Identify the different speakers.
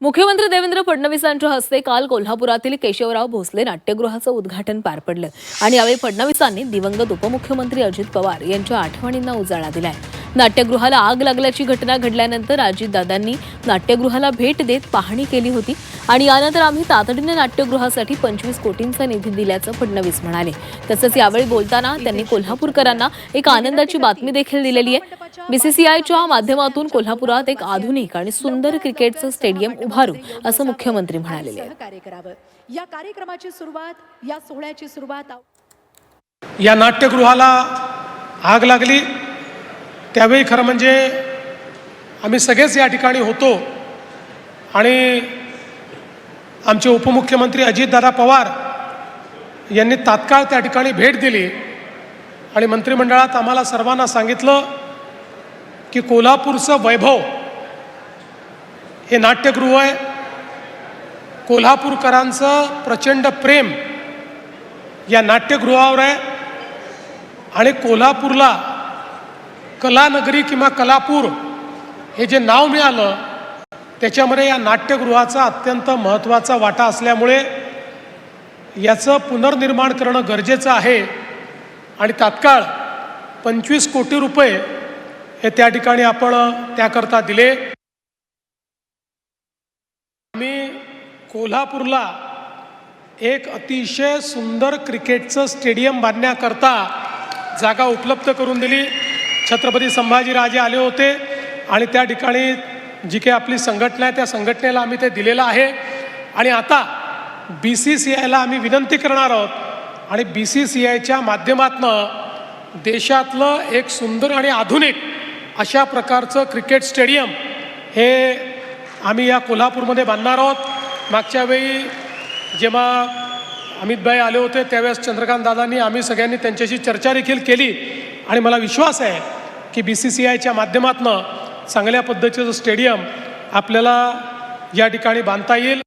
Speaker 1: मुख्यमंत्री देवेंद्र फडणवीसांच्या हस्ते काल कोल्हापुरातील केशवराव भोसले नाट्यगृहाचं उद्घाटन पार पडलं आणि यावेळी फडणवीसांनी दिवंगत उपमुख्यमंत्री अजित पवार यांच्या आठवणींना उजाळा दिलाय। नाट्यगृहाला आग लागल्याची घटना घडल्यानंतर अजितदादांनी नाट्यगृहाला भेट देत पाहणी केली होती आणि यानंतर आम्ही तातडीने नाट्यगृहासाठी 25 कोटींचा निधी दिल्याचं फडणवीस म्हणाले। तसंच यावेळी बोलताना त्यांनी कोल्हापूरकरांना एक आनंदाची बातमी देखील दिलेली आहे। बीसीसीआयच्या माध्यमातून कोल्हापुरात एक आधुनिक आणि सुंदर क्रिकेटचं स्टेडियम उभारू असं मुख्यमंत्री म्हणाले।
Speaker 2: या कार्यक्रमाची सुरुवात, या सोहळ्याची सुरुवात
Speaker 3: या नाट्यगृहाला आग लागली त्यावेळी खरं म्हणजे आम्ही सगळेच या ठिकाणी होतो आणि आमचे उपमुख्यमंत्री अजितदादा पवार यांनी तात्काळ त्या ठिकाणी भेट दिली आणि मंत्रिमंडळात आम्हाला सर्वांना सांगितलं की कोल्हापूरचं वैभव हे नाट्यगृह आहे। कोल्हापूरकरांचं प्रचंड प्रेम या नाट्यगृहावर आहे आणि कोल्हापूरला कलानगरी किंवा कलापूर हे जे नाव मिळालं त्याच्यामध्ये या नाट्यगृहाचा अत्यंत महत्त्वाचा वाटा असल्यामुळे याचं पुनर्निर्माण करणं गरजेचं आहे आणि तात्काळ 25 कोटी रुपये हे त्या ठिकाणी आपण त्याकरता दिले। आम्ही कोल्हापूरला एक अतिशय सुंदर क्रिकेटचं स्टेडियम बांधण्याकरता जागा उपलब्ध करून दिली। छत्रपती संभाजीराजे आले होते आणि त्या ठिकाणी जी काही आपली संघटना आहे त्या संघटनेला आम्ही ते दिलेलं आहे आणि आता BCCIला आम्ही विनंती करणार आहोत आणि BCCIच्या माध्यमातून देशातलं एक सुंदर आणि आधुनिक अशा प्रकारचं क्रिकेट स्टेडियम हे आम्ही या कोल्हापूरमध्ये बांधणार आहोत। मागच्या वेळी जेव्हा अमितभाई आले होते त्यावेळेस चंद्रकांत दादांनी आम्ही सगळ्यांनी त्यांच्याशी चर्चा देखील केली आणि मला विश्वास आहे की BCCIच्या माध्यमातून चांगल्या पद्धतीचं स्टेडियम आपल्याला या ठिकाणी बांधता येईल।